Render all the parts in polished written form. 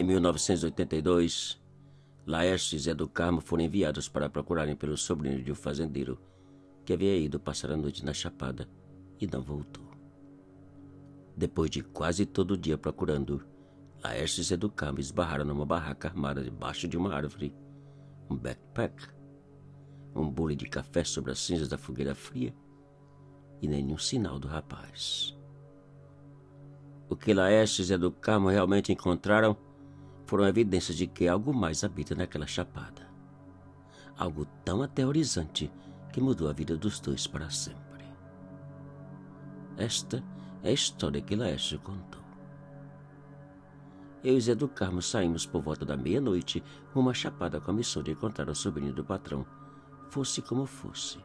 Em 1982, Laércio e Zé do Carmo foram enviados para procurarem pelo sobrinho de um fazendeiro que havia ido passar a noite na Chapada e não voltou. Depois de quase todo o dia procurando, Laércio e Zé do Carmo esbarraram numa barraca armada debaixo de uma árvore, um backpack, um bule de café sobre as cinzas da fogueira fria e nenhum sinal do rapaz. O que Laércio e Zé do Carmo realmente encontraram foram evidências de que algo mais habita naquela chapada. Algo tão aterrorizante que mudou a vida dos dois para sempre. Esta é a história que Laércio contou. Eu e Zé do Carmo saímos por volta da meia-noite rumo à chapada com a missão de encontrar o sobrinho do patrão, fosse como fosse.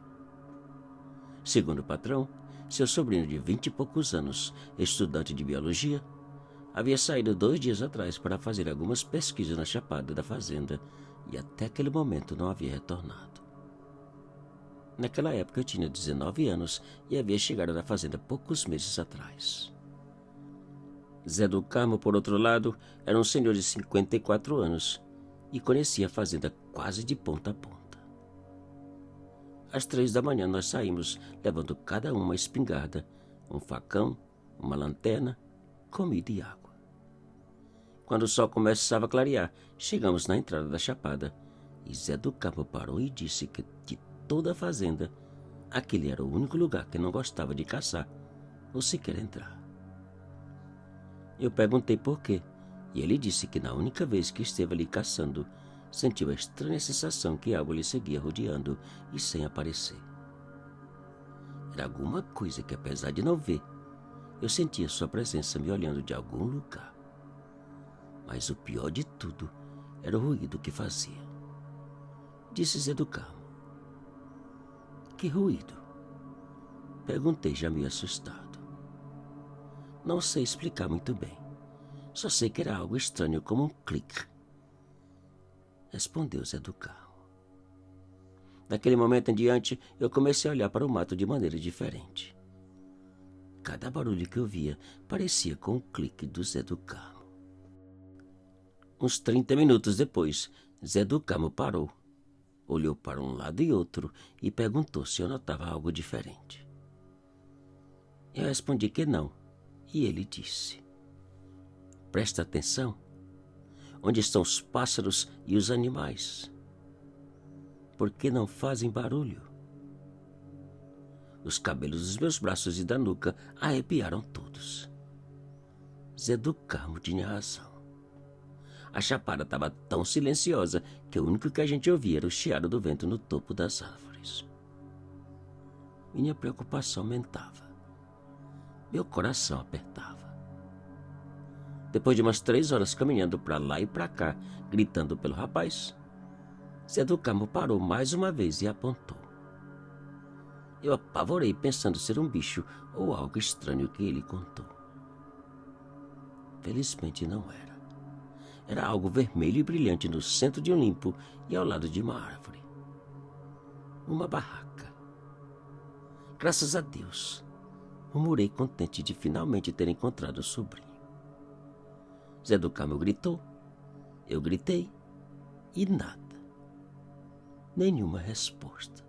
Segundo o patrão, seu sobrinho de 20 e poucos anos, estudante de biologia, havia saído 2 dias atrás para fazer algumas pesquisas na chapada da fazenda e até aquele momento não havia retornado. Naquela época eu tinha 19 anos e havia chegado na fazenda poucos meses atrás. Zé do Carmo, por outro lado, era um senhor de 54 anos e conhecia a fazenda quase de ponta a ponta. Às 3 da manhã nós saímos, levando cada um uma espingarda, um facão, uma lanterna, comida e água. Quando o sol começava a clarear, chegamos na entrada da chapada e Zé do Carmo parou e disse que de toda a fazenda, aquele era o único lugar que não gostava de caçar ou sequer entrar. Eu perguntei por quê e ele disse que na única vez que esteve ali caçando, sentiu a estranha sensação que algo lhe seguia rodeando e sem aparecer. Era alguma coisa que, apesar de não ver, eu sentia sua presença me olhando de algum lugar. Mas o pior de tudo era o ruído que fazia. Disse Zé do Carmo. Que ruído? Perguntei, já meio assustado. Não sei explicar muito bem. Só sei que era algo estranho como um clique. Respondeu Zé do Carmo. Daquele momento em diante, eu comecei a olhar para o mato de maneira diferente. Cada barulho que eu via parecia com o clique do Zé do Carmo. Uns 30 minutos depois, Zé do Carmo parou, olhou para um lado e outro e perguntou se eu notava algo diferente. Eu respondi que não, e ele disse: Presta atenção. Onde estão os pássaros e os animais? Por que não fazem barulho? Os cabelos dos meus braços e da nuca arrepiaram todos. Zé do Carmo tinha razão. A chapada estava tão silenciosa que o único que a gente ouvia era o chiado do vento no topo das árvores. Minha preocupação aumentava. Meu coração apertava. Depois de umas 3 horas caminhando para lá e para cá, gritando pelo rapaz, Zé do Carmo parou mais uma vez e apontou. Eu apavorei pensando ser um bicho ou algo estranho que ele contou. Felizmente não era. Era algo vermelho e brilhante no centro de um limpo e ao lado de uma árvore. Uma barraca. Graças a Deus, murmurei contente de finalmente ter encontrado o sobrinho. Zé do Carmo gritou, eu gritei e nada. Nenhuma resposta.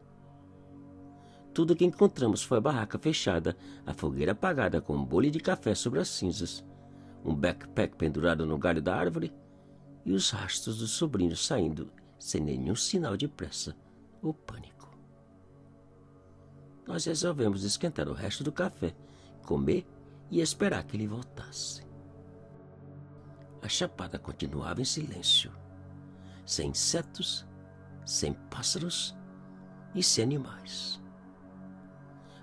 Tudo que encontramos foi a barraca fechada, a fogueira apagada com um bule de café sobre as cinzas, um backpack pendurado no galho da árvore e os rastros do sobrinho saindo sem nenhum sinal de pressa ou pânico. Nós resolvemos esquentar o resto do café, comer e esperar que ele voltasse. A chapada continuava em silêncio, sem insetos, sem pássaros e sem animais.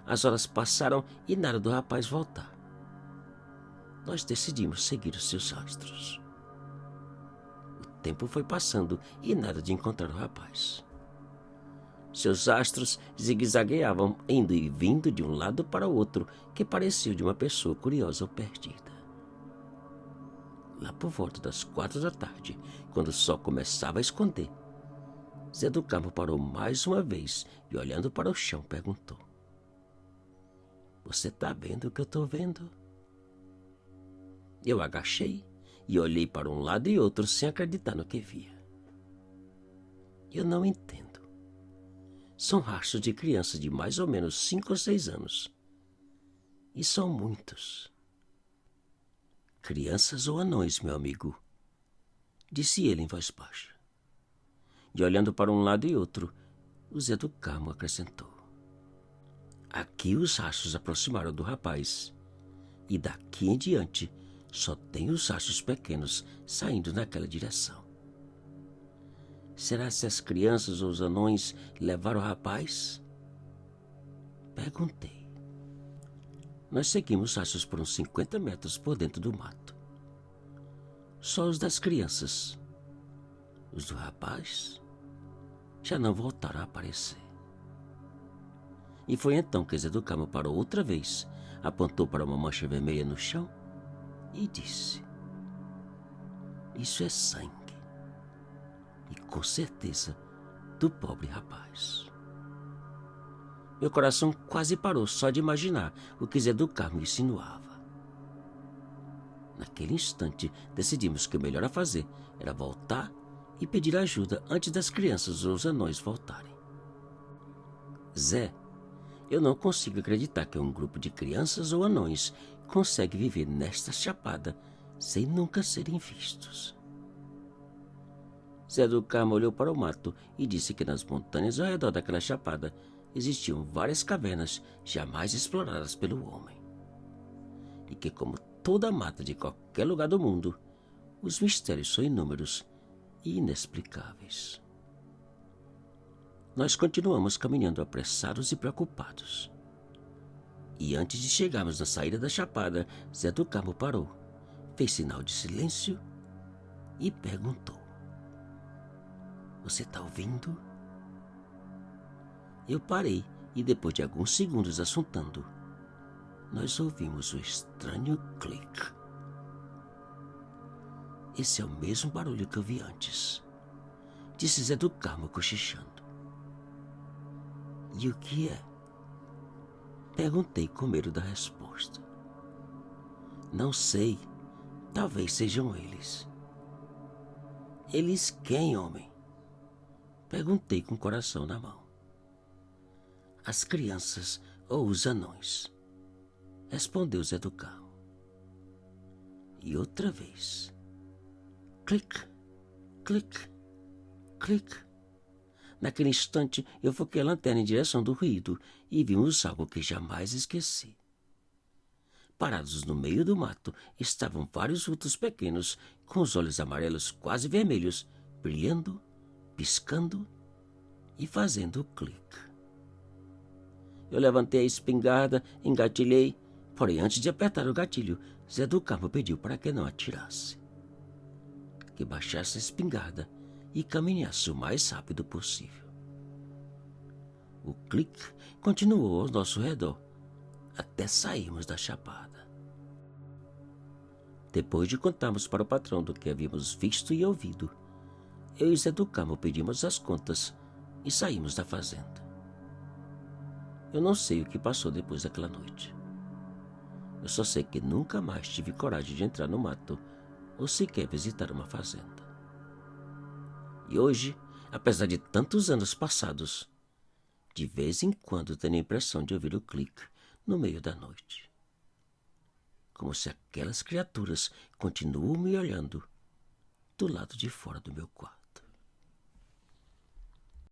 As horas passaram e nada do rapaz voltar. Nós decidimos seguir os seus rastros. O tempo foi passando e nada de encontrar o rapaz. Seus rastros zigue-zagueavam, indo e vindo de um lado para o outro, que parecia de uma pessoa curiosa ou perdida. Lá por volta das 4 da tarde, quando o sol começava a esconder, Zé do Carmo parou mais uma vez e, olhando para o chão, perguntou: Você tá vendo o que eu tô vendo? Eu agachei e olhei para um lado e outro sem acreditar no que via. Eu não entendo. São rastros de crianças de mais ou menos 5 ou 6 anos. E são muitos. Crianças ou anões, meu amigo, disse ele em voz baixa. E olhando para um lado e outro, o Zé do Carmo acrescentou: aqui os rastros aproximaram do rapaz, e daqui em diante só tem os rastros pequenos saindo naquela direção. Será se as crianças ou os anões levaram o rapaz? Perguntei. Nós seguimos os rastros por uns 50 metros por dentro do mato. Só os das crianças. Os do rapaz já não voltaram a aparecer. E foi então que Zé do Carmo parou outra vez, apontou para uma mancha vermelha no chão e disse: isso é sangue. E com certeza do pobre rapaz. Meu coração quase parou só de imaginar o que Zé do Carmo insinuava. Naquele instante, decidimos que o melhor a fazer era voltar e pedir ajuda antes das crianças ou os anões voltarem. Zé, eu não consigo acreditar que um grupo de crianças ou anões consegue viver nesta chapada sem nunca serem vistos. Zé do Carmo olhou para o mato e disse que nas montanhas ao redor daquela chapada existiam várias cavernas jamais exploradas pelo homem. E que, como toda mata de qualquer lugar do mundo, os mistérios são inúmeros e inexplicáveis. Nós continuamos caminhando apressados e preocupados. E antes de chegarmos na saída da chapada, Zé do Carmo parou, fez sinal de silêncio e perguntou: você está ouvindo? Eu parei e depois de alguns segundos assuntando, nós ouvimos o estranho clique. Esse é o mesmo barulho que eu vi antes, disse Zé do Carmo cochichando. E o que é? Perguntei com medo da resposta. Não sei, talvez sejam eles. Eles quem, homem? Perguntei com o coração na mão. As crianças ou os anões, respondeu Zé do Carmo. E outra vez, clique, clique, clique. Naquele instante, eu foquei a lanterna em direção do ruído e vimos algo que jamais esqueci. Parados no meio do mato estavam vários vultos pequenos, com os olhos amarelos quase vermelhos, brilhando, piscando e fazendo clique. Eu levantei a espingarda, engatilhei, porém antes de apertar o gatilho, Zé do Carmo pediu para que não atirasse, que baixasse a espingarda e caminhasse o mais rápido possível. O clique continuou ao nosso redor, até sairmos da chapada. Depois de contarmos para o patrão do que havíamos visto e ouvido, eu e Zé do Carmo pedimos as contas e saímos da fazenda. Eu não sei o que passou depois daquela noite. Eu só sei que nunca mais tive coragem de entrar no mato ou sequer visitar uma fazenda. E hoje, apesar de tantos anos passados, de vez em quando tenho a impressão de ouvir o clique no meio da noite. Como se aquelas criaturas continuam me olhando do lado de fora do meu quarto.